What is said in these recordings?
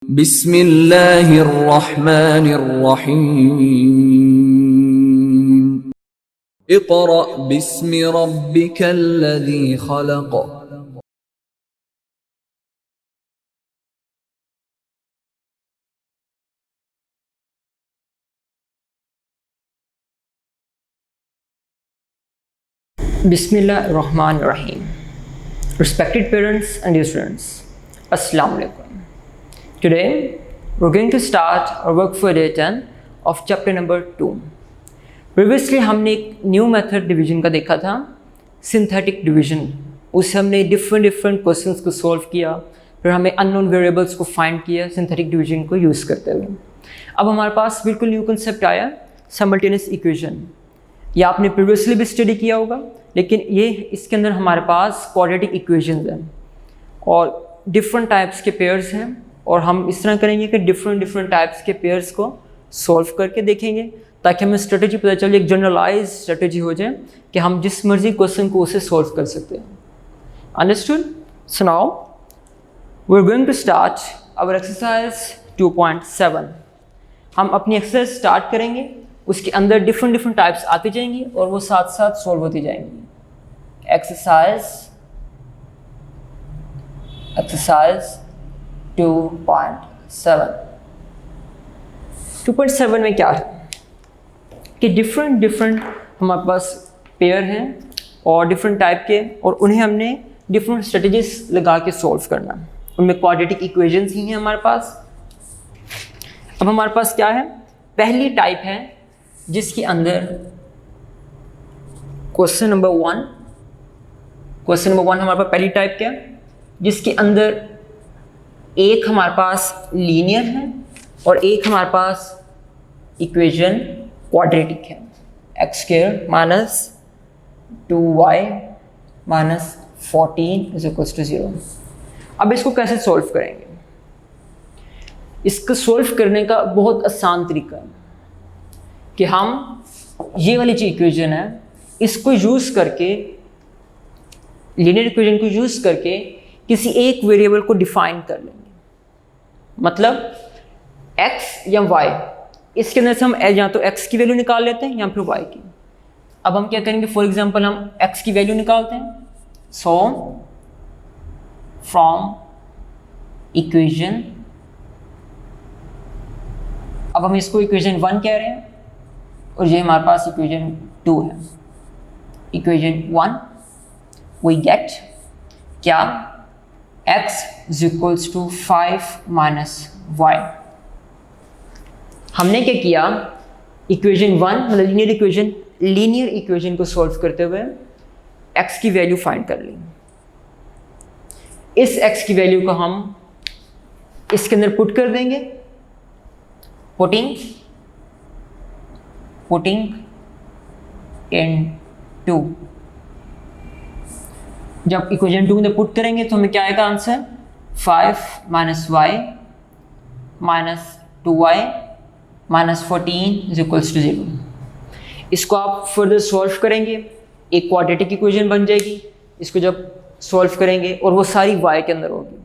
बिस्मिल्लाहिर्रहमानिर्रहीम। Iqra बिस्मि रब्बिकल्लज़ी खलक़। Bismillahirrahmanirrahim. Respected parents and dear students, Assalamu alaikum. Today we're going to start our work for day 10 of chapter number 2. Previously हमने एक new method division का देखा था, synthetic division. उससे हमने different questions को solve किया, फिर हमें अननोन वेरिएबल्स को फाइंड किया सिंथेटिक डिवीजन को यूज़ करते हुए. अब हमारे पास बिल्कुल न्यू कंसेप्ट आया, साइमल्टेनियस इक्वेशन. ये आपने प्रीवियसली भी स्टडी किया होगा, लेकिन ये इसके अंदर हमारे पास क्वाड्रेटिक इक्वेशंस हैं और डिफरेंट टाइप्स के पेयर्स हैं, और हम इस तरह करेंगे कि डिफरेंट टाइप्स के पेयर्स को सॉल्व करके देखेंगे ताकि हमें स्ट्रेटजी पता चले, एक जनरलाइज स्ट्रेटजी हो जाए कि हम जिस मर्जी क्वेश्चन को उसे सॉल्व कर सकते हैं. Understood? So now we are going to start our exercise 2.7. हम अपनी एक्सरसाइज स्टार्ट करेंगे, उसके अंदर डिफरेंट टाइप्स आती जाएंगी और वो साथ साथ सॉल्व होती जाएंगी. एक्सरसाइज 2.7 में क्या है कि डिफरेंट हमारे पास पेयर हैं और डिफरेंट टाइप के, और उन्हें हमने डिफरेंट स्ट्रेटजीज लगा के सॉल्व करना. उनमें क्वाड्रेटिक इक्वेशंस ही हैं हमारे पास. अब हमारे पास क्या है, पहली टाइप है जिसके अंदर क्वेश्चन नंबर वन हमारे पास पहली टाइप क्या है, जिसके अंदर एक हमारे पास लीनियर है और एक हमारे पास इक्वेशन क्वाड्रेटिक है. X square minus 2y minus 14 is equals to 0. अब इसको कैसे सॉल्व करेंगे? इसको सॉल्व करने का बहुत आसान तरीका है कि हम ये वाली जो इक्वेशन है इसको यूज़ करके, लीनियर इक्वेशन को यूज़ करके किसी एक वेरिएबल को डिफाइन कर लेंगे. मतलब x या y, इसके अंदर से हम या तो x की वैल्यू निकाल लेते हैं या फिर y की. अब हम क्या करेंगे, फॉर एग्जांपल हम x की वैल्यू निकालते हैं. सो फ्रॉम इक्वेशन, अब हम इसको इक्वेशन 1 कह रहे हैं और ये हमारे पास इक्वेशन 2 है. इक्वेशन 1 वी गेट क्या, x is equals to 5 minus y. हमने क्या किया, इक्वेशन 1 मतलब लीनियर इक्वेशन को सॉल्व करते हुए x की वैल्यू फाइंड कर ली. इस x की वैल्यू को हम इसके अंदर पुट कर देंगे, पुटिंग इन 2. जब इक्वेशन 2 में पुट करेंगे तो हमें क्या आएगा answer, 5 minus y minus 2y minus 14 is equals to 0. इसको आप फर्दर सॉल्व करेंगे, एक क्वाड्रेटिक इक्वेशन बन जाएगी. इसको जब सॉल्व करेंगे और वो सारी y के अंदर होगी,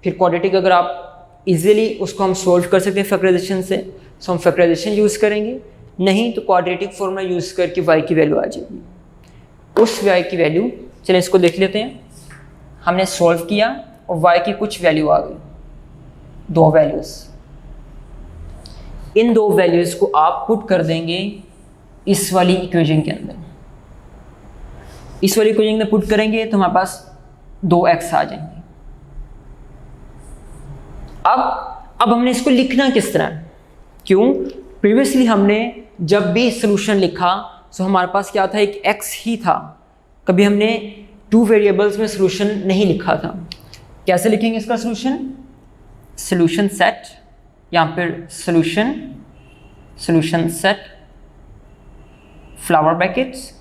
फिर क्वाड्रेटिक अगर आप इजीली उसको हम सॉल्व कर सकते हैं फैक्टराइजेशन से, सो हम फैक्टराइजेशन यूज़ करेंगे. नहीं तो क्वाड्रेटिक फॉर्मूला यूज़ करके y की वैल्यू आ जाएगी. उस y की वैल्यू, चलिए इसको देख लेते हैं. हमने सॉल्व किया और y की कुछ वैल्यू आ गई, 2 वैल्यूज़. इन 2 वैल्यूज़ को आप पुट कर देंगे इस वाली इक्वेशन के अंदर. इस वाली इक्वेशन में पुट करेंगे तो हमारे पास 2x आ जाएंगे. अब हमने इसको लिखना किस तरह, क्यों, प्रीवियसली हमने जब भी सॉल्यूशन लिखा तो हमारे पास क्या था, एक x ही था. कभी हमने 2 वेरिएबल्स में सॉल्यूशन नहीं लिखा था. कैसे लिखेंगे इसका सॉल्यूशन सेट, या फिर सॉल्यूशन सेट फ्लावर ब्रैकेट्स.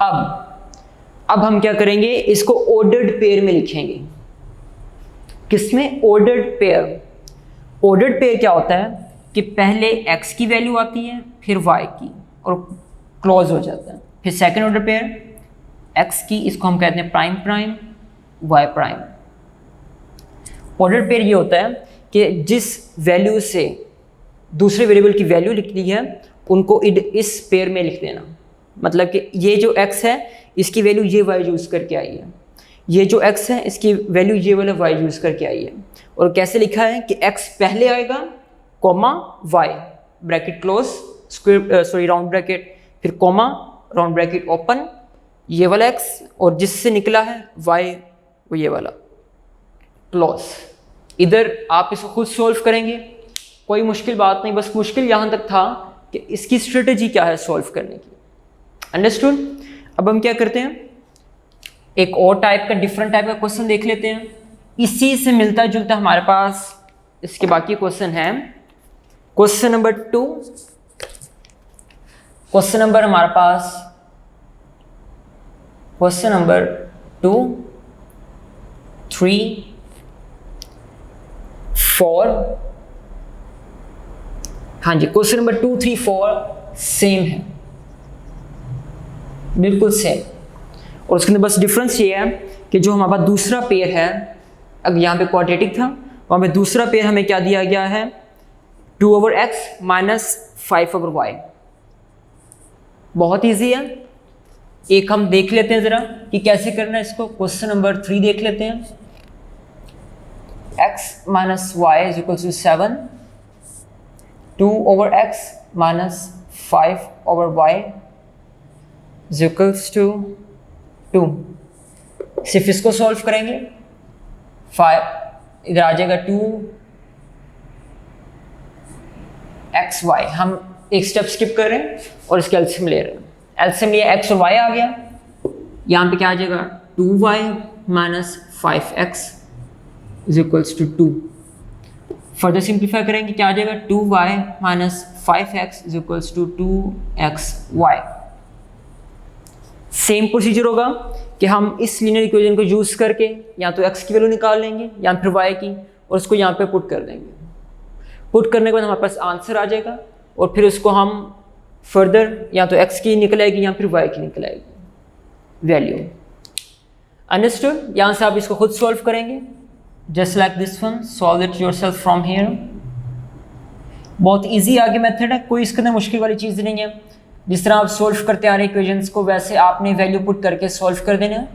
अब हम क्या करेंगे, इसको ऑर्डर्ड पेयर में लिखेंगे. किसमें, ऑर्डर्ड पेयर. ऑर्डर्ड पेयर क्या होता है कि पहले x की वैल्यू आती है, फिर y की, और क्लोज हो जाता है. फिर सेकंड ऑर्डर पेयर x की, इसको हम कहते हैं prime y prime. Order pair ये होता है कि जिस वैल्यू से दूसरे वेरिएबल की वैल्यू लिखनी है उनको इस पेयर में लिख देना। मतलब कि ये जो x है इसकी वैल्यू ये y यूज़ करके आई है, ये जो x है इसकी वैल्यू ये वाला y यूज़ करके आई है। और कैसे लिखा है कि x पहले आएगा comma y, bracket close, square round bracket, फिर कॉमा, राउंड ब्रैकेट ओपन, ये वाला x, और जिससे निकला है y वो ये वाला क्लोज। इधर आप इसको खुद सॉल्व करेंगे, कोई मुश्किल बात नहीं, बस मुश्किल यहाँ तक था कि इसकी स्ट्रेटजी क्या है सॉल्व करने की। अंडरस्टूड? अब हम क्या करते हैं, एक और टाइप का, डिफरेंट टाइप का क्वेश्चन देख लेते हैं। इसी से मिलता जुलता हमारे पास इसके बाकी क्वेश्चन है। क्वेश्चन नंबर 2, क्वेश्चन नंबर हमारे पास क्वेश्चन नंबर 2, 3, 4, हाँ जी, क्वेश्चन नंबर 2, 3, 4 सेम है, बिल्कुल सेम। और उसके अंदर बस डिफरेंस ये है कि जो हमारे पास दूसरा पेयर है, अगर यहाँ पे क्वाड्रेटिक था वहाँ पे दूसरा पेयर हमें क्या दिया गया है, 2/x माइनस 5/y। बहुत इजी है, एक हम देख लेते हैं ज़रा कि कैसे करना है इसको। क्वेश्चन नंबर 3 देख लेते हैं। x minus y is equal to 7, 2/x minus 5/y is equals to 2। सिर्फ इसको सॉल्व करेंगे, 5 इधर आ जाएगा 2xy। हम एक स्टेप स्किप कर रहे हैं और इसके एलसीएम ले रहे हैं। एलसीएम लिया, x और y आ गया, यहाँ पे क्या आ जाएगा 2y minus 5x is equals to 2। Further simplify करेंगे, क्या आ जाएगा 2y minus 5x is equals to 2xy। Same procedure होगा कि हम इस लीनियर इक्वेशन को यूज़ करके या तो x की वैल्यू निकाल लेंगे या फिर y की, और उसको यहाँ पे पुट कर देंगे। पुट करने के बाद हमारे पास आंसर आ जाएगा और फिर उसको हम फर्दर या तो x की निकल आएगी या फिर y की निकल आएगी वैल्यू। अंडरस्टूड? यहाँ से आप इसको खुद सॉल्व करेंगे, just like this one, solve it yourself from here. बहुत इजी आगे मेथड है, कोई इसके अंदर मुश्किल वाली चीज़ नहीं है। जिस तरह आप सॉल्व करते आ रहे इक्वेशंस को वैसे आपने वैल्यू पुट करके सॉल्व कर देना है।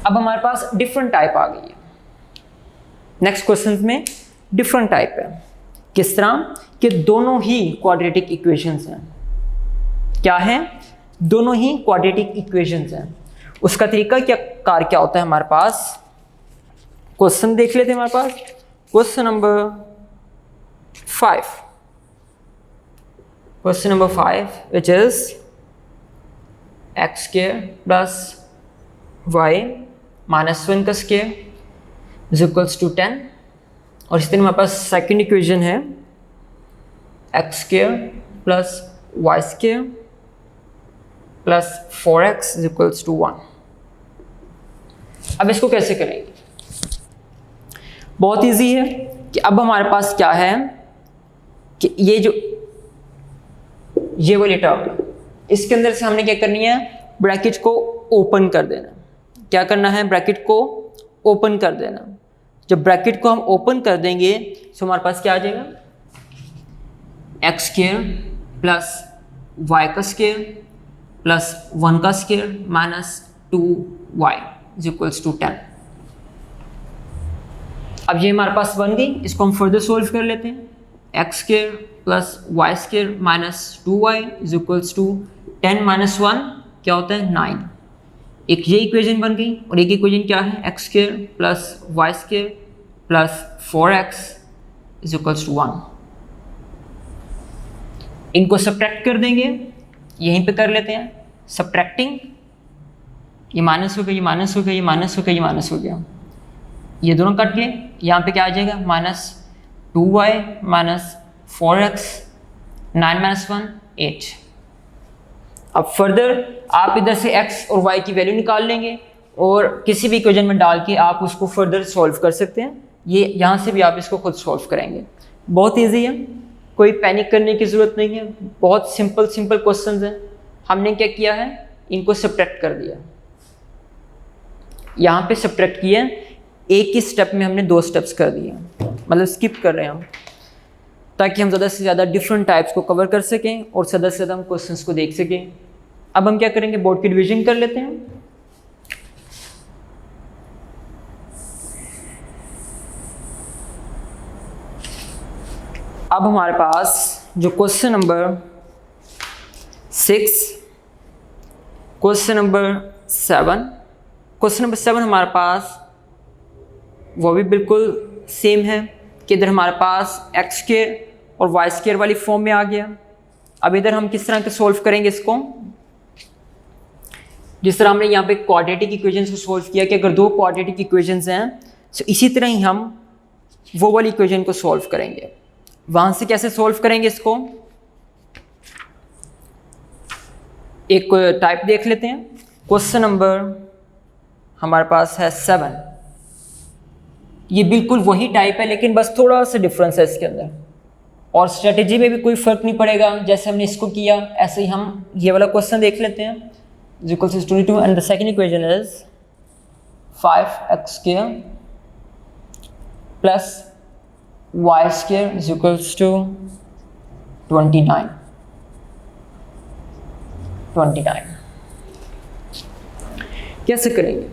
अब हमारे पास डिफरेंट टाइप आ गई है। नेक्स्ट क्वेश्चन में डिफरेंट टाइप है। किस तरह कि दोनों ही क्वाड्रेटिक इक्वेशंस हैं। क्या है? दोनों ही क्वाड्रेटिक इक्वेशंस हैं। उसका तरीका क्या होता है हमारे पास, क्वेश्चन देख लेते हैं हमारे पास। Question number 5, question number 5 which is x square plus y minus 1 का स्क्वायर is equals to 10। और इसी तरह हमारे पास सेकेंड इक्वेशन है x square plus y square plus 4x is equals to 1। अब इसको कैसे करेंगे? बहुत इजी है कि अब हमारे पास क्या है कि ये वाली टर्म है, इसके अंदर से हमने क्या करनी है, ब्रैकेट को ओपन कर देना। क्या करना है? ब्रैकेट को ओपन कर देना। जब ब्रैकेट को हम ओपन कर देंगे तो हमारे पास क्या आ जाएगा, एक्स स्क्वायर प्लस वाई का स्क्वायर प्लस 1 का square minus 2y is equals to 10। अब ये हमारे पास बन गई, इसको हम फर्दर सोल्व कर लेते हैं। X square plus y square minus 2y is equals to 10 minus 1 क्या होता है 9। एक ये इक्वेशन बन गई और एक इक्वेशन क्या है, x square plus y square plus 4x is equals to 1। इनको सब्ट्रैक्ट कर देंगे, यहीं पे कर लेते हैं सब्ट्रैक्टिंग। ये माइनस हो गया, ये माइनस हो गया, ये माइनस हो गया, ये माइनस हो गया, ये दोनों कट गए। यहाँ पे क्या आ जाएगा, minus 2y minus 4x, 9 minus 1 8। अब फर्दर आप इधर से x और y की वैल्यू निकाल लेंगे और किसी भी इक्वेशन में डाल के आप उसको फर्दर सॉल्व कर सकते हैं। ये यहाँ से भी आप इसको खुद सॉल्व करेंगे। बहुत इजी है, कोई पैनिक करने की ज़रूरत नहीं है, बहुत सिंपल क्वेश्चंस हैं। हमने क्या किया है, इनको सब्ट्रैक्ट कर दिया, यहाँ पे सब्ट्रैक्ट किया, एक ही स्टेप में हमने 2 स्टेप्स कर दिए, मतलब स्किप कर रहे हैं हम, ताकि हम ज़्यादा से ज़्यादा डिफरेंट टाइप्स को कवर कर सकें और ज़्यादा से ज़्यादा हम क्वेश्चंस को देख सकें। अब हम क्या करेंगे, बोर्ड की डिवीजन कर लेते हैं। अब हमारे पास जो क्वेश्चन नंबर 6, क्वेश्चन नंबर 7 हमारे पास वो भी बिल्कुल सेम है कि इधर हमारे पास एक्स स्क्वायर और वाई स्क्वायर वाली फॉर्म में आ गया। अब इधर हम किस तरह के सॉल्व करेंगे इसको, जिस तरह हमने यहाँ पे क्वाड्रेटिक इक्वेशंस को सॉल्व किया कि अगर 2 क्वाड्रेटिक इक्वेशंस हैं तो इसी तरह ही हम वो वाली इक्वेशन को सॉल्व करेंगे। वहाँ से कैसे सॉल्व करेंगे इसको, एक टाइप देख लेते हैं। क्वेश्चन नंबर हमारे पास है 7, ये बिल्कुल वही टाइप है लेकिन बस थोड़ा सा डिफरेंस है इसके अंदर, और स्ट्रेटेजी में भी कोई फ़र्क नहीं पड़ेगा। जैसे हमने इसको किया ऐसे ही हम ये वाला क्वेश्चन देख लेते हैं। Equals to 22 and the second equation is 5x square plus y square is equals to 29। कैसे करेंगे,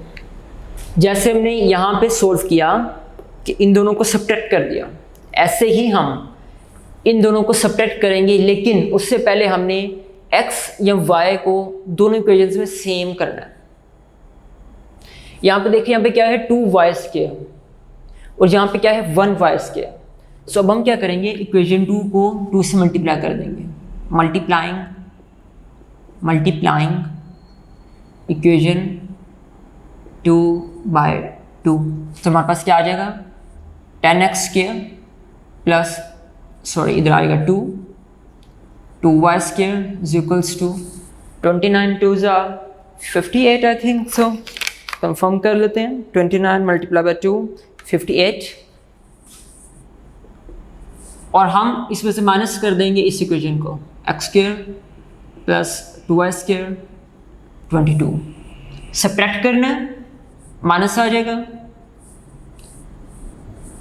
जैसे हमने यहाँ पे सोल्व किया कि इन दोनों को सब्ट्रैक्ट कर दिया, ऐसे ही हम इन दोनों को सब्ट्रैक्ट करेंगे, लेकिन उससे पहले हमने x या y को दोनों इक्वेशंस में सेम करना है। यहाँ पे देखिए, यहाँ पे क्या है 2y स्क्वायर और यहाँ पे क्या है 1y स्क्वायर। सो अब हम क्या करेंगे, इक्वेशन 2 को 2 से मल्टीप्लाई कर देंगे। मल्टीप्लाइंग इक्वेशन 2/2, तो हमारे पास क्या आ जाएगा 10x स्क्वायर प्लस इधर आएगा 2y square is equals to 29 2 58 I think so. Confirm कर लेते हैं, 29 मल्टीप्लाई बाय 2 58, और हम इसमें से माइनस कर देंगे इस इक्वेशन को, x square plus 2y square 22। Subtract करना है, माइनस आ जाएगा,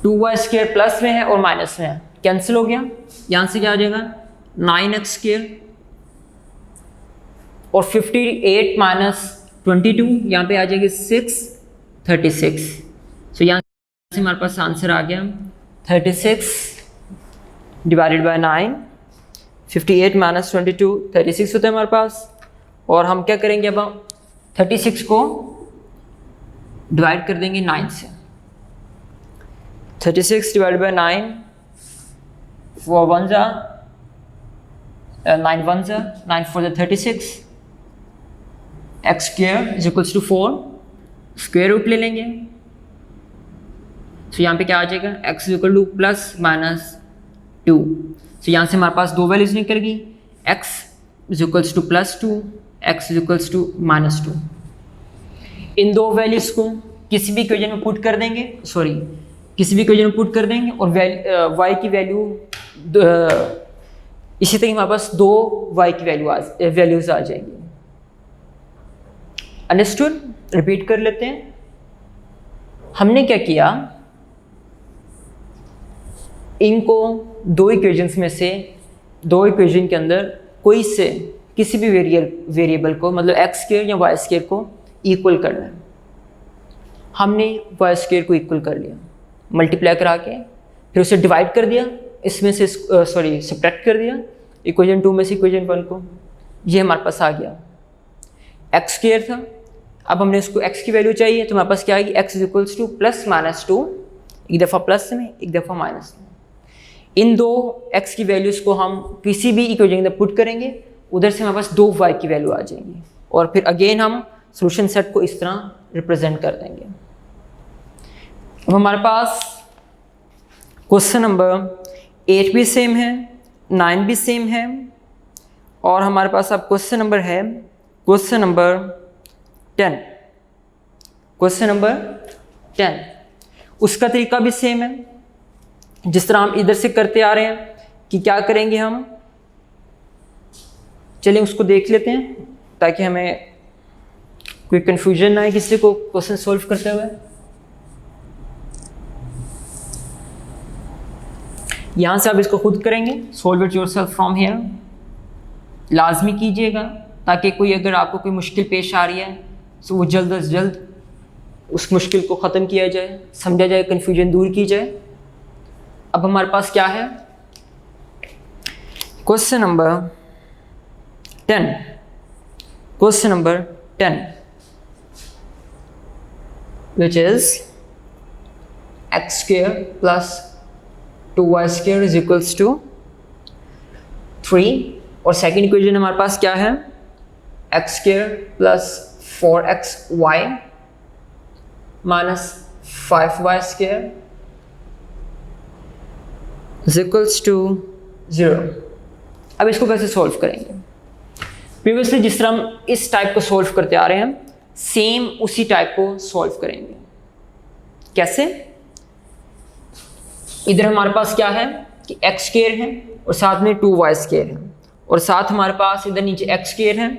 2y स्क्वायर प्लस में है और माइनस में है, कैंसिल हो गया। यहाँ से क्या आ जाएगा 9x स्क्वायर और 58 माइनस 22, यहाँ पे आ जाएगी 36। सो यहाँ से हमारे पास आंसर आ गया 36 डिवाइडेड बाय 9, 58 माइनस 22 36 होता है हमारे पास। और हम क्या करेंगे, अब हम 36 को डिवाइड कर देंगे 9 से। 36 divide by 9, 4 1 9 1 9 4 36, x square is equals to 4, square root ले लेंगे। सो यहाँ पे क्या आ जाएगा x is equal to plus minus 2। So यहाँ से हमारे पास 2 वैल्यूज निकल गई, x is equals to plus 2, x is equals to minus 2। इन 2 वैल्यूज को किसी भी इक्वेशन में पुट कर देंगे, और y की वैल्यू इसी तरह हमारे पास 2 y की वैल्यूज आ जाएंगी। अंडरस्टूड? रिपीट कर लेते हैं। हमने क्या किया, इनको 2 इक्वेशंस में से 2 इक्वेशन के अंदर कोई से किसी भी वेरिएबल को, मतलब x स्क्वायर या y स्क्वायर को इक्वल करना है। हमने y स्क्वायर को इक्वल कर लिया, मल्टीप्लाई करा के फिर उसे डिवाइड कर दिया, इसमें से सब्ट्रैक्ट कर दिया इक्वेशन 2 में से इक्वेशन 1 को, ये हमारे पास आ गया। x स्क्वायर था, अब हमने इसको x की वैल्यू चाहिए, तो हमारे पास क्या आएगी x is equals to plus minus 2, एक दफ़ा प्लस में एक दफ़ा माइनस में। इन 2 x की वैल्यूज को हम किसी भी इक्वेशन के अंदर पुट करेंगे, उधर से हमारे पास 2 y की वैल्यू आ जाएंगी, और फिर अगेन हम सोल्यूशन सेट को इस तरह रिप्रेजेंट कर देंगे। अब हमारे पास क्वेश्चन नंबर 8 भी सेम है, 9 भी सेम है, और हमारे पास अब क्वेश्चन नंबर है क्वेश्चन नंबर 10। उसका तरीका भी सेम है, जिस तरह हम इधर से करते आ रहे हैं कि क्या करेंगे हम, चलिए उसको देख लेते हैं ताकि हमें कोई कंफ्यूजन ना आए किसी को क्वेश्चन सॉल्व करते हुए। यहाँ से आप इसको खुद करेंगे, solve it yourself from here, लाजमी कीजिएगा ताकि कोई अगर आपको कोई मुश्किल पेश आ रही है तो वो जल्द अज जल्द उस मुश्किल को ख़त्म किया जाए, समझा जाए, कन्फ्यूजन दूर की जाए। अब हमारे पास क्या है, question number 10, question number 10 which is x square plus 2y square is equals to 3, और सेकेंड इक्वेशन हमारे पास क्या है, x square plus 4xy minus 5y square is equals to 0। अब इसको कैसे सॉल्व करेंगे, प्रीवियसली जिस तरह हम इस टाइप को सॉल्व करते आ रहे हैं सेम उसी टाइप को सॉल्व करेंगे। कैसे, इधर हमारे पास क्या है कि x स्क्वायर है और साथ में 2y स्क्वायर है, और साथ हमारे पास इधर नीचे x स्क्वायर है,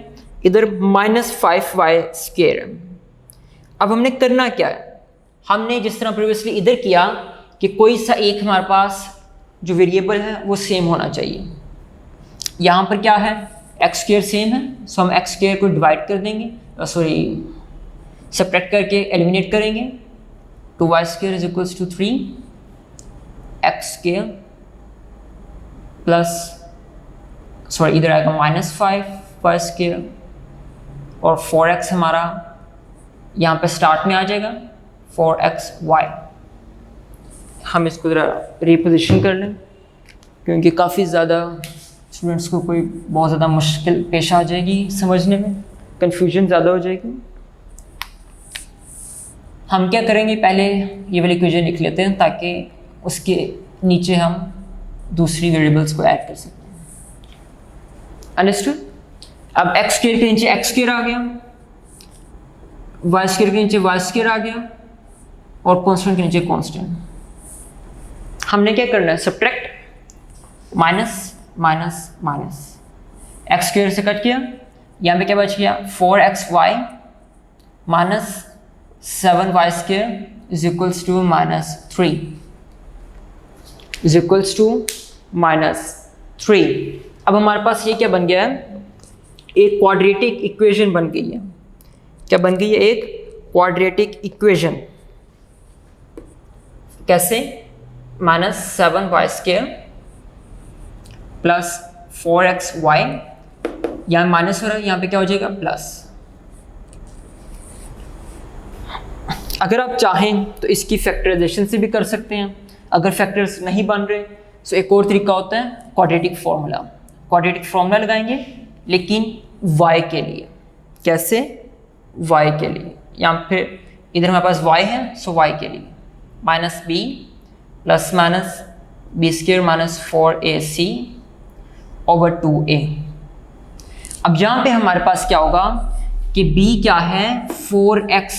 इधर -5y स्क्वायर है। अब हमने करना क्या है, हमने जिस तरह प्रीवियसली इधर किया कि कोई सा एक हमारे पास जो वेरिएबल है वो सेम होना चाहिए। यहाँ पर क्या है, x स्क्वायर सेम है, सो हम x स्क्वायर को डिवाइड कर देंगे, सब्ट्रैक्ट करके एलिमिनेट करेंगे। 2y square is equals to 3 x square plus इधर आएगा -5y स्क्वायर, और 4x हमारा यहाँ पे स्टार्ट में आ जाएगा 4xy। हम इसको ज़रा रिपोजिशन कर लें क्योंकि काफ़ी ज़्यादा स्टूडेंट्स को कोई बहुत ज़्यादा मुश्किल पेश आ जाएगी समझने में, कन्फ्यूजन ज़्यादा हो जाएगी। हम क्या करेंगे, पहले ये वाली इक्वेशन लिख लेते हैं ताकि उसके नीचे हम दूसरी वेरिएबल्स को ऐड कर सकते हैं। अंडरस्टूड। अब x स्क्वायर के नीचे x स्क्वायर आ गया, y स्क्वायर के नीचे y स्क्वायर आ गया, और कांस्टेंट के नीचे कांस्टेंट। हमने क्या करना है, subtract, minus minus minus, x square से कट किया, यहाँ पे क्या बच गया 4xy minus 7y square is equals to -3 is equals to -3। अब हमारे पास ये क्या बन गया है, एक क्वाड्रेटिक इक्वेशन बन गई है। क्या बन गई है, एक क्वाड्रेटिक इक्वेशन। कैसे, -7y स्क्वायर प्लस 4xy, यहाँ माइनस हो रहा है, यहाँ पे क्या हो जाएगा प्लस। अगर आप चाहें तो इसकी फैक्टराइजेशन से भी कर सकते हैं, अगर फैक्टर्स नहीं बन रहे तो एक और तरीका होता है क्वाड्रेटिक फार्मूला। क्वाड्रेटिक फार्मूला लगाएंगे लेकिन y के लिए। कैसे, y के लिए, यहाँ पे इधर हमारे पास y है, सो y के लिए -b plus minus b square minus 4ac over 2a। अब यहाँ पे हमारे पास क्या होगा कि b क्या है 4x,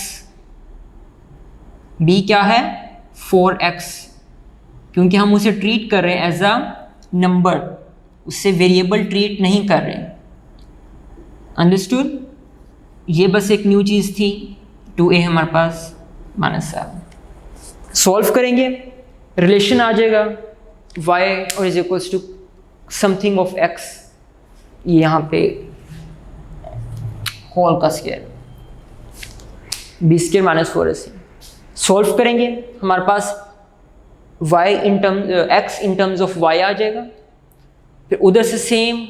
b क्या है 4x, क्योंकि हम उसे ट्रीट कर रहे हैं एज अ नंबर, उससे वेरिएबल ट्रीट नहीं कर रहे। अंडरस्टूड। ये बस एक न्यू चीज़ थी। 2a हमारे पास -7। सॉल्व करेंगे, रिलेशन आ जाएगा y और is equals to something of x, यहाँ पे होल का square b square minus 4ac। Solve करेंगे, हमारे पास y in term x in terms of y आ जाएगा, फिर उधर से सेम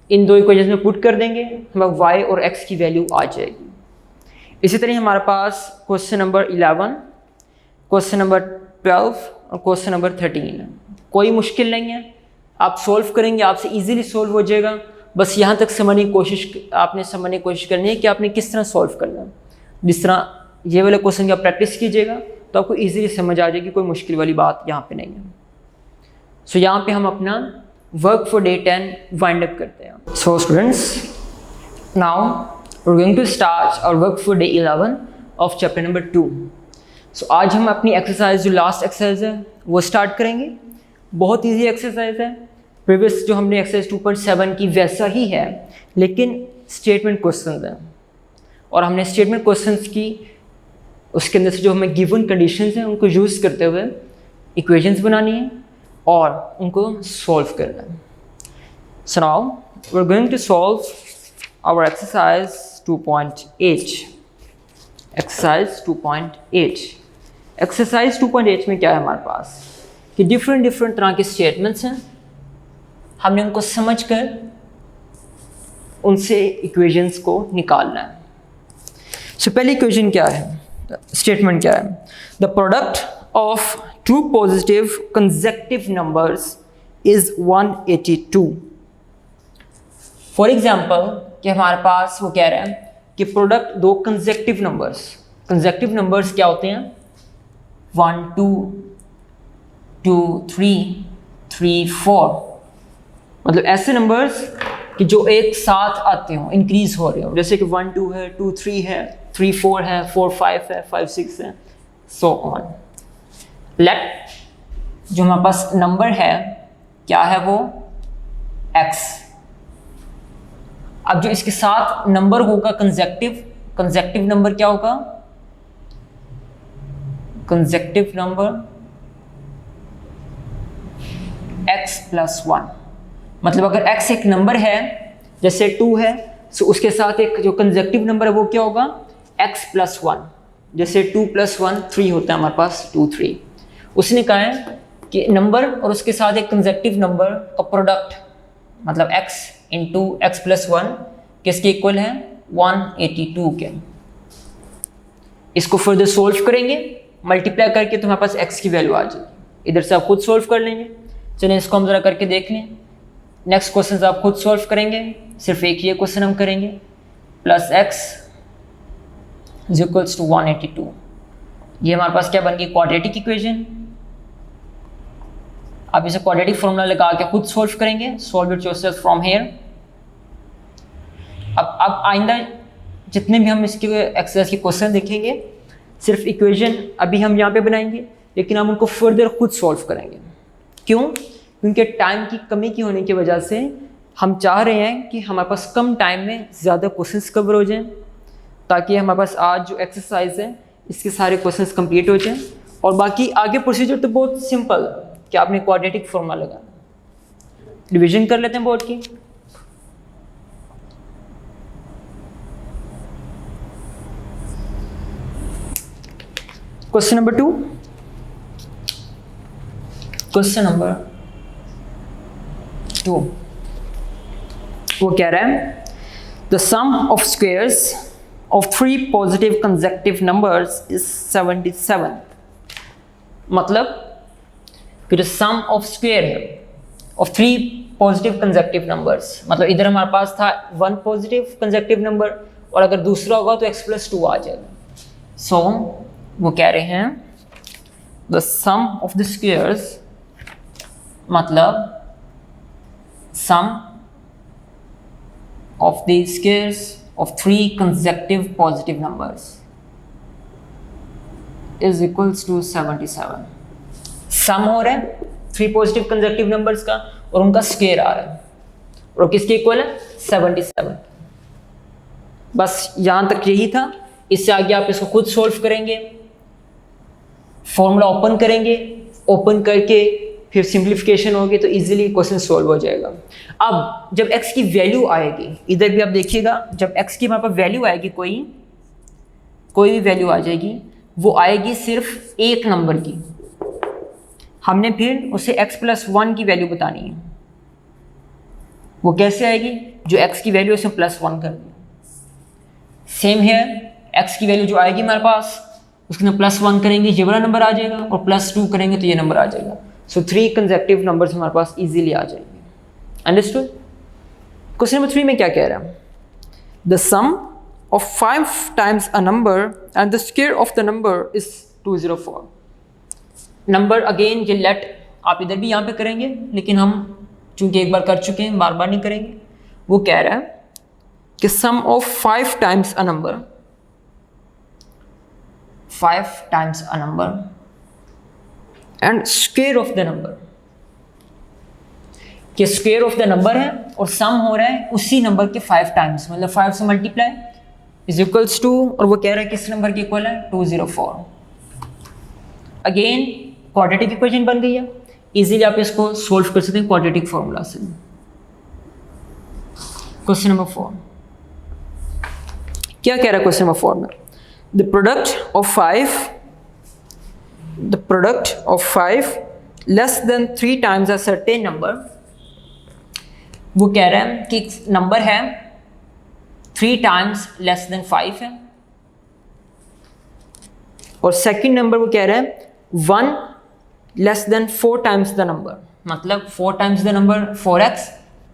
इन दो इक्वेशंस में पुट कर देंगे, हमारा y और x की वैल्यू आ जाएगी। इसी तरह हमारे पास क्वेश्चन नंबर 11, क्वेश्चन नंबर 12 और क्वेश्चन नंबर 13 है। कोई मुश्किल नहीं है, आप सॉल्व करेंगे आपसे इजीली सॉल्व हो जाएगा। बस यहाँ तक समझने की कोशिश करनी है कि आपने किस तरह सॉल्व करना है। जिस तरह ये वाले क्वेश्चन की आप प्रैक्टिस कीजिएगा तो आपको इजीली समझ आ जाएगी, कोई मुश्किल वाली बात यहाँ पे नहीं है। सो यहाँ पे हम अपना work for day 10 wind up करते हैं। So students, now we are going to start our work for day 11 of chapter number 2। So आज हम अपनी एक्सरसाइज, जो लास्ट एक्सरसाइज है वो स्टार्ट करेंगे। बहुत ईजी एक्सरसाइज है, प्रीवियस जो हमने एक्सरसाइज 2.7 की वैसा ही है, लेकिन स्टेटमेंट क्वेश्चंस हैं, और हमने स्टेटमेंट क्वेश्चंस की उसके अंदर से जो हमें गिवन कंडीशंस हैं उनको यूज़ करते हुए इक्वेशंस बनानी है और उनको सॉल्व करना है। So now we are going to solve our exercise 2.8। Exercise 2.8। Exercise 2.8 में क्या है हमारे पास कि डिफरेंट तरह के स्टेटमेंट्स हैं, हमने उनको समझकर उनसे इक्वेशंस को निकालना है। सो पहली इक्वेशन क्या है, स्टेटमेंट क्या है, the product of two positive consecutive numbers is 182। For example कि हमारे पास वो कह रहा है कि प्रोडक्ट दो कंसेक्टिव नंबर्स क्या होते हैं, 1 2 2 3 3 4, मतलब ऐसे नंबर्स कि जो एक साथ आते हो, इंक्रीज हो रहे हो, जैसे कि 1 2 है, 2 3 है, 3 4 है, 4 5 है, 5 6 है, सो ऑन। लेट जो हमारे पास नंबर है क्या है वो x। अब जो इसके साथ नंबर होगा कंसेक्टिव नंबर क्या होगा, कंसेक्टिव नंबर x प्लस 1। मतलब अगर x एक नंबर है जैसे 2 है, तो उसके साथ एक जो कंसेक्टिव नंबर है वो क्या होगा, x प्लस 1। जैसे 2 प्लस 1 3 होता है हमारे पास, 2 3। उसने कहा है कि नंबर और उसके साथ एक कंसेक्टिव नंबर का प्रोडक्ट मतलब x इंटू एक्स प्लस 1 किसके इक्वल है, 182 के। इसको फर्दर सोल्व करेंगे, मल्टीप्लाई करके तो हमारे पास x की वैल्यू आ जाएगी। इधर से आप खुद सोल्व कर लेंगे। चलिए इसको हम ज़रा करके देख लें। नेक्स्ट क्वेश्चन आप खुद सॉल्व करेंगे, सिर्फ एक ये क्वेश्चन हम करेंगे, plus x is equals to 182। ये हमारे पास क्या बन गई, क्वाड्रेटिक इक्वेशन। आप इसे क्वाड्रेटिक फॉर्मूला लगा के खुद सॉल्व करेंगे, solve it yourself from here. अब आइंदा जितने भी हम इसके एक्सरसाइज के क्वेश्चन देखेंगे, सिर्फ इक्वेशन अभी हम यहाँ पे बनाएंगे, लेकिन हम उनको फर्दर खुद सॉल्व करेंगे। क्यों? क्योंकि टाइम की कमी की होने की वजह से हम चाह रहे हैं कि हमारे पास कम टाइम में ज़्यादा क्वेश्चंस कवर हो जाएं, ताकि हमारे पास आज जो एक्सरसाइज है इसके सारे क्वेश्चंस कंप्लीट हो जाएं। और बाकी आगे प्रोसीजर तो बहुत सिंपल कि आपने क्वाड्रेटिक फॉर्मूला लगाना। डिवीजन कर लेते हैं बोर्ड की। क्वेश्चन नंबर 2, क्वेश्चन नंबर 2 वो कह रहा है the sum of squares of 3 positive consecutive numbers is 77। मतलब कि जो सम ऑफ स्क्वायर है ऑफ 3 पॉजिटिव कंसेक्टिव नंबर्स, मतलब इधर हमारे पास था 1 पॉजिटिव कंसेक्टिव नंबर और अगर दूसरा होगा तो x प्लस 2 आ जाएगा। सो वो कह रहे हैं the sum of the squares मतलब sum of the squares of 3 consecutive positive numbers is equals to 77। sum हो रहा है 3 पॉजिटिव कंसेक्टिव नंबर्स का और उनका स्क्वायर आ रहा है और किसके इक्वल है, 77। बस यहाँ तक यही था। इससे आगे आप इसको खुद सॉल्व करेंगे, फॉर्मूला ओपन करेंगे, ओपन करके फिर सिंप्लीफिकेशन होगी तो इजीली क्वेश्चन सॉल्व हो जाएगा। अब जब x की वैल्यू आएगी, इधर भी आप देखिएगा, जब x की वहाँ पर वैल्यू आएगी, कोई भी वैल्यू आ जाएगी, वो आएगी सिर्फ एक नंबर की। हमने फिर उसे x प्लस 1 की वैल्यू बतानी है। वो कैसे आएगी, जो x की वैल्यू उसमें प्लस 1 कर दी। सेम है, x की वैल्यू जो आएगी हमारे पास उसके अंदर प्लस 1 करेंगे, ये वाला नंबर आ जाएगा, और प्लस 2 करेंगे तो ये नंबर आ जाएगा। सो 3 कंसेक्टिव नंबर्स हमारे पास इजीली आ जाएंगे। अंडरस्टूड? क्वेश्चन नंबर 3 में क्या कह रहा है, the sum of 5 times a number and the square of the number is 204। Number again ये लेट आप इधर भी यहाँ पे करेंगे, लेकिन हम चूंकि एक बार कर चुके हैं बार बार नहीं करेंगे। वो कह रहा है कि sum of 5 times a number, 5 times a number and square of the number, कि स्क्वायर ऑफ द नंबर है और सम हो रहा है उसी नंबर के 5 टाइम्स, मतलब 5 से मल्टीप्लाई इज इक्वल्स टू, और वो कह रहा है किस नंबर के इक्वल है, 204। अगेन क्वाड्रेटिक इक्वेशन बन गई है। इजीली आप इसको सोल्व कर सकते हैं क्वाड्रेटिक फॉर्मूला से। क्वेश्चन नंबर 4 क्या कह रहा है क्वेश्चन नंबर 4 में? The product of 5 less than 3 times a certain number, वो कह रहा है कि नंबर है 3 टाइम्स लेस देन 5 है, और सेकंड नंबर वो कह रहा है 1 less than 4 times the number, मतलब 4 टाइम्स द नंबर 4x,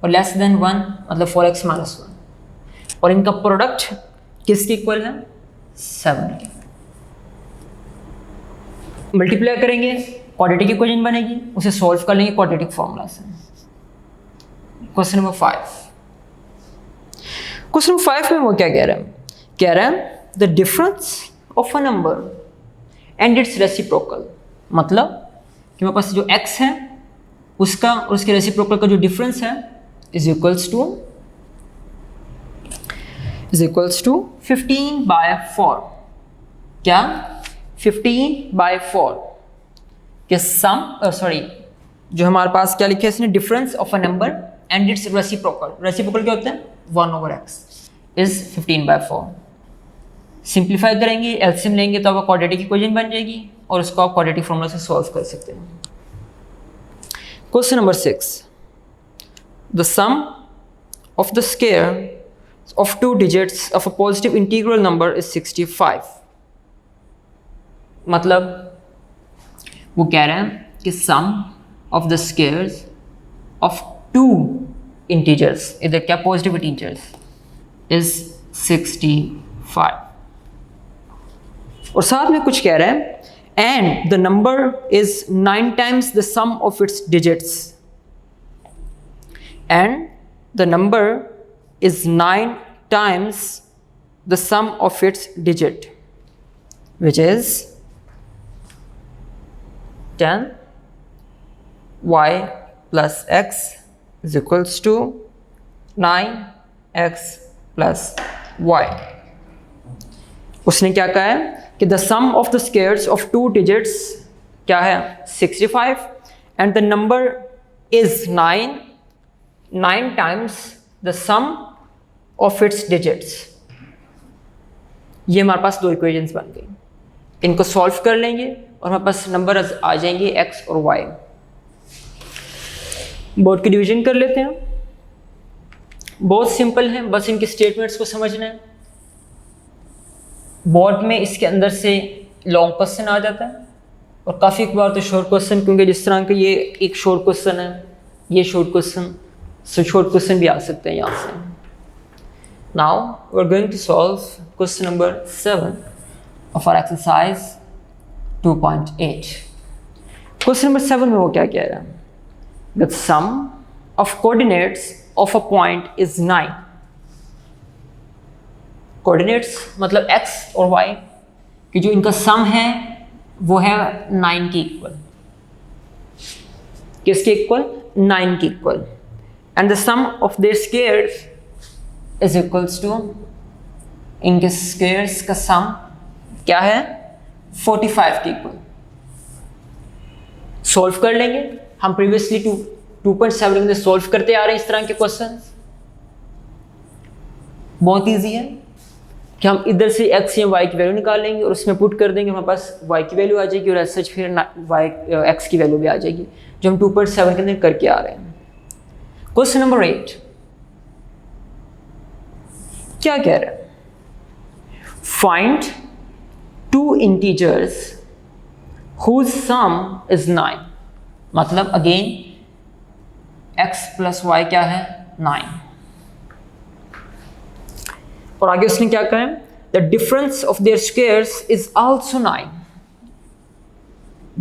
और लेस देन 1 मतलब 4x माइनस 1, और इनका प्रोडक्ट किसके इक्वल है? 7 के। मल्टीप्लाई करेंगे क्वाड्रेटिक इक्वेशन बनेगी, उसे सॉल्व कर लेंगे क्वाड्रेटिक फॉर्मूला से। क्वेश्चन नंबर 5, क्वेश्चन नंबर 5 में वो क्या कह रहा है? कह रहा है the difference of a number and it's reciprocal, मतलब कि मेरे पास जो x है उसका और उसके रेसिप्रोकल का जो डिफरेंस है इज इक्वल्स टू 15/4। क्या? 15/4 के जो हमारे पास क्या लिखा है इसने? Difference of a number and it's reciprocal. Reciprocal क्या होता है? 1/x is 15/4। सिंप्लीफाई करेंगे, एलसीएम लेंगे तो आपका क्वाड्रेटिक इक्वेशन बन जाएगी, और उसको आप क्वाड्रेटिक फॉर्मूला से सॉल्व कर सकते हैं। Question number 6, the sum of the square of 2 digits of a positive integral number is 65। मतलब वो कह रहे हैं कि sum of the squares of 2 integers, इधर क्या positive integers, is 65, और साथ में कुछ कह रहे हैं and the number is 9 times the sum of its digits, and the number is 9 times the sum of its digit, which is 10y plus x is equals to 9x plus y। उसने क्या कहा है कि the sum of the squares of 2 digits क्या है? 65, and the number is 9 times the sum of its digits। ये हमारे पास 2 इक्वेशंस बन गई, इनको सॉल्व कर लेंगे और हमारे पास नंबर आ जाएंगे x और y। बोर्ड की डिवीजन कर लेते हैं, बहुत सिंपल है, बस इनके स्टेटमेंट्स को समझना है। बोर्ड में इसके अंदर से लॉन्ग क्वेश्चन आ जाता है और काफ़ी बार तो शॉर्ट क्वेश्चन, क्योंकि जिस तरह का ये एक शॉर्ट क्वेश्चन है, ये short question, so short question भी आ सकते हैं यहाँ से। Now we're going to solve question number 7 of our exercise 2.8। Question number 7 में वो क्या कह रहा है? The sum of coordinates of a point is 9। Coordinates मतलब x और y कि जो इनका सम है वो है 9 के इक्वल। किसके इक्वल? 9 के equal. And the sum of their squares is equals to, इनके स्क्वायर्स का सम क्या है? 45 के इक्वल। सॉल्व कर लेंगे, हम प्रीवियसली 2.7 में सॉल्व करते आ रहे हैं इस तरह के क्वेश्चंस। बहुत इजी है कि हम इधर से x या y की वैल्यू निकाल लेंगे और उसमें पुट कर देंगे, हमारे पास y की वैल्यू आ जाएगी और एज सच फिर x की वैल्यू भी आ जाएगी, जो हम 2.7 के अंदर करके आ रहे हैं। क्वेश्चन नंबर 8 क्या कह रहा है? Find 2 integers whose sum is 9। मतलब अगेन x प्लस y क्या है? 9। और आगे उसने क्या कहा है? The difference of their squares is also 9।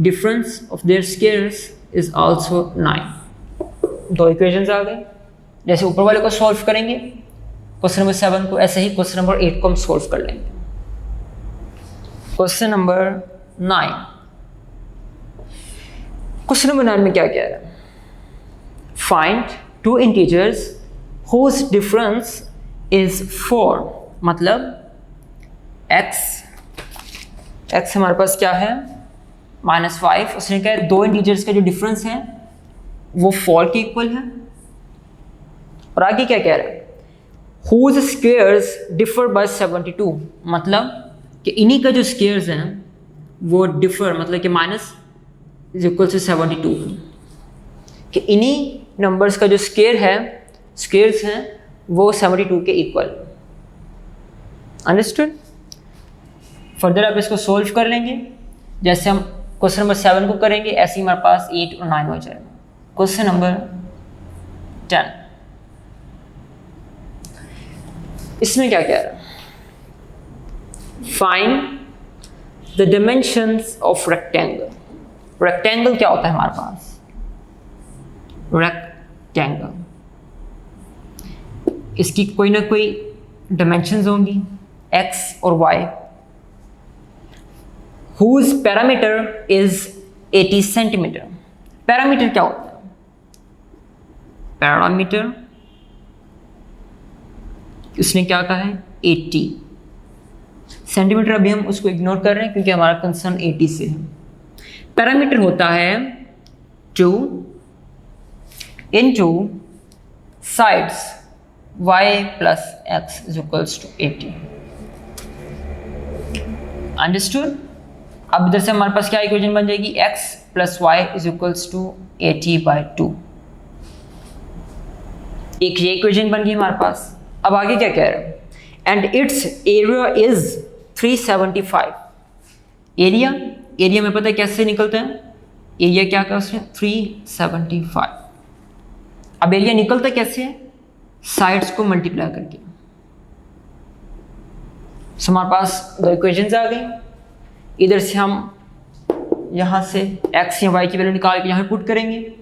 Difference of their squares is also 9। 2 equations आ गए। जैसे ऊपर वाले को सॉल्व करेंगे क्वेश्चन नंबर 7 को, ऐसे ही क्वेश्चन नंबर 8 को हम सॉल्व कर लेंगे। क्वेश्चन नंबर 9, क्वेश्चन नंबर 9 में क्या कह रहा है? Find 2 integers whose difference is 4। मतलब x हमारे पास क्या है? -5, उसने कहा दो इंटीजर्स का जो डिफरेंस है वो 4 के इक्वल है। और आगे क्या कह रहा है, whose squares differ by 72, मतलब कि इन्हीं का जो स्क्वेयर्स हैं वो डिफर, मतलब कि -72, कि इन्हीं नंबर्स का जो स्क्वेयर्स हैं वो 72 के इक्वल। अंडरस्टूड। फर्दर आप इसको सोल्व कर लेंगे, जैसे हम क्वेश्चन नंबर 7 को करेंगे ऐसे ही हमारे पास 8 और 9 हो जाएगा। क्वेश्चन नंबर 10, इसमें क्या कह रहा है, find the dimensions of rectangle. Rectangle क्या होता है हमारे पास, रेक्टेंगल, इसकी कोई ना कोई डिमेंशंस होंगी x और y, whose parameter is 80 centimetre. Parameter क्या होता है, पैरामीटर उसने क्या कहा है 80 सेंटीमीटर। अभी हम उसको इग्नोर कर रहे हैं क्योंकि हमारा कंसर्न 80 से है। पैरामीटर होता है 2 into sides y plus x is equals to 80। Understood. अब इधर से हमारे पास क्या इक्वेशन बन जाएगी, x plus y is equals to 80/2। एक ये इक्वेशन बन गई हमारे पास। अब आगे क्या कह रहा है, and it's area is 375। Area में पता है कैसे निकलता है, एरिया क्या कहा उसने 375। अब एरिया निकलता कैसे है, साइड्स को मल्टीप्लाई करके। सो हमारे पास दो इक्वेशंस आ गई, इधर से हम यहाँ से x या y की वैल्यू निकाल के यहाँ पुट करेंगे,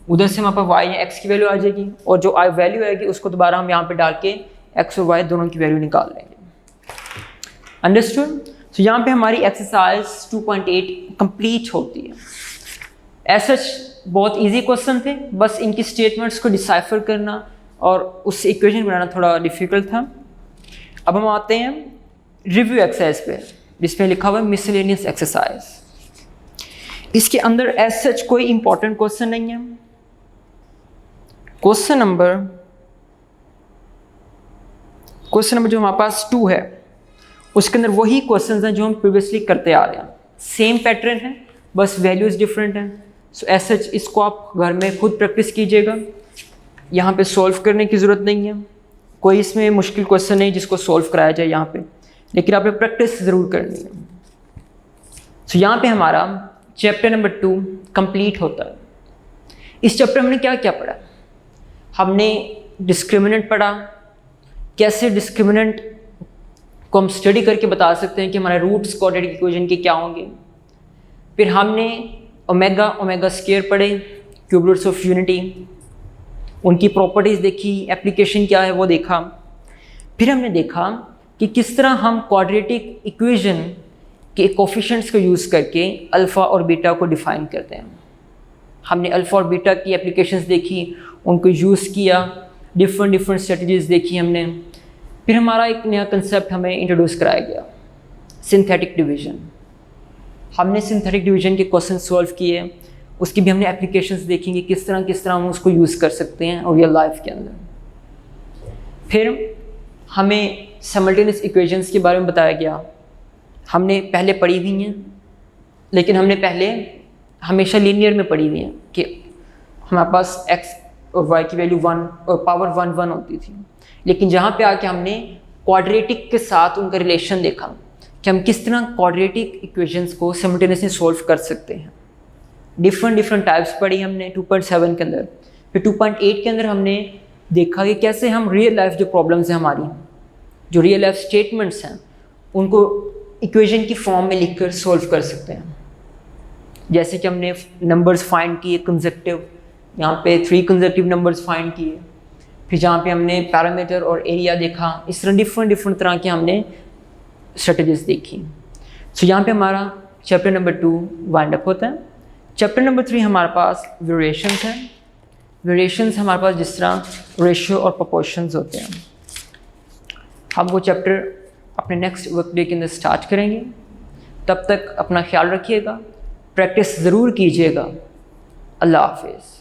उधर से हमारे पास y या x की वैल्यू आ जाएगी, और जो वैल्यू आएगी उसको दोबारा हम यहाँ पे डाल के x और y दोनों की वैल्यू निकाल लेंगे। अंडरस्टूड। तो यहाँ पे हमारी एक्सरसाइज 2.8 कंप्लीट होती है। ऐसा बहुत इजी क्वेश्चन थे, बस इनकी स्टेटमेंट्स को डिसाइफर करना और उस इक्वेशन बनाना थोड़ा डिफिकल्ट था। अब हम आते हैं रिव्यू एक्सरसाइज पे, जिसमें लिखा हुआ है मिसलेनियस एक्सरसाइज। इसके अंदर एज सच कोई इंपॉर्टेंट क्वेश्चन नहीं है। क्वेश्चन नंबर जो हमारे पास 2 है, उसके अंदर वही क्वेश्चंस हैं जो हम प्रीवियसली करते आ रहे हैं। सेम पैटर्न है, बस वैल्यूज डिफरेंट हैं। सो एज सच इसको आप घर में खुद प्रैक्टिस कीजिएगा, यहाँ पे सॉल्व करने की ज़रूरत नहीं है। कोई इसमें मुश्किल क्वेश्चन नहीं जिसको सॉल्व कराया जाए यहाँ पे, लेकिन आपने प्रैक्टिस ज़रूर करनी है। सो यहाँ पे हमारा चैप्टर नंबर 2 कंप्लीट होता है। इस चैप्टर में हमने क्या क्या पढ़ा, हमने डिस्क्रिमिनेंट पढ़ा, कैसे डिस्क्रिमिनेंट को हम स्टडी करके बता सकते हैं कि हमारे रूट्स क्वाड्रेटिक इक्वेशन के क्या होंगे। फिर हमने ओमेगा स्क्वायर पढ़े, क्यूब रूट्स ऑफ यूनिटी, उनकी प्रॉपर्टीज़ देखी, एप्लीकेशन क्या है वो देखा। फिर हमने देखा कि किस तरह हम क्वाड्रेटिक इक्वेशन के कोफिशिएंट्स को यूज़ करके अल्फ़ा और बीटा को डिफ़ाइन करते हैं। हमने अल्फ़ा और बीटा की एप्लीकेशंस देखी, उनको यूज़ किया, डिफरेंट स्ट्रेटजीज देखी हमने। फिर हमारा एक नया कंसेप्ट हमें इंट्रोड्यूस कराया गया, सिंथेटिक डिवीजन। हमने सिंथेटिक डिवीजन के क्वेश्चन सॉल्व किए, उसकी भी हमने एप्लीकेशंस देखेंगे किस तरह हम उसको यूज़ कर सकते हैं और रियल लाइफ के अंदर। फिर हमें साइमल्टेनियस इक्वेशंस के बारे में बताया गया। हमने पहले पढ़ी हुई हैं, लेकिन हमने पहले हमेशा लीनियर में पढ़ी हुई हैं कि हमारे पास x और y की वैल्यू 1 और पावर 1 होती थी। लेकिन जहाँ पे आके हमने क्वाड्रेटिक के साथ उनका रिलेशन देखा कि हम किस तरह क्वाड्रेटिक इक्वेशंस को साइमल्टेनियसली सॉल्व कर सकते हैं। डिफरेंट टाइप्स पढ़ी हमने 2.7 के अंदर। फिर 2.8 के अंदर हमने देखा कि कैसे हम रियल लाइफ जो प्रॉब्लम्स हैं हमारी, जो रियल लाइफ स्टेटमेंट्स हैं, उनको इक्वेशन की फॉर्म में लिखकर सॉल्व कर सकते हैं। जैसे कि हमने नंबर्स फाइंड किए कंसेक्टिव, यहाँ पे 3 कंसेक्टिव नंबर्स फाइंड किए। फिर जहाँ पे हमने पैरामीटर और एरिया देखा, इस तरह डिफरेंट तरह के हमने स्ट्रेटजीज देखी। सो यहाँ पे हमारा चैप्टर नंबर 2 वाइंड अप होता है। चैप्टर नंबर 3 हमारे पास वेरिएशंस हैं। वेरिएशंस हमारे पास जिस तरह रेशियो और प्रोपोर्शंस होते हैं, हम वो चैप्टर अपने नेक्स्ट वर्क डे के अंदर स्टार्ट करेंगे। तब तक अपना ख्याल रखिएगा, प्रैक्टिस ज़रूर कीजिएगा। अल्लाह हाफिज़।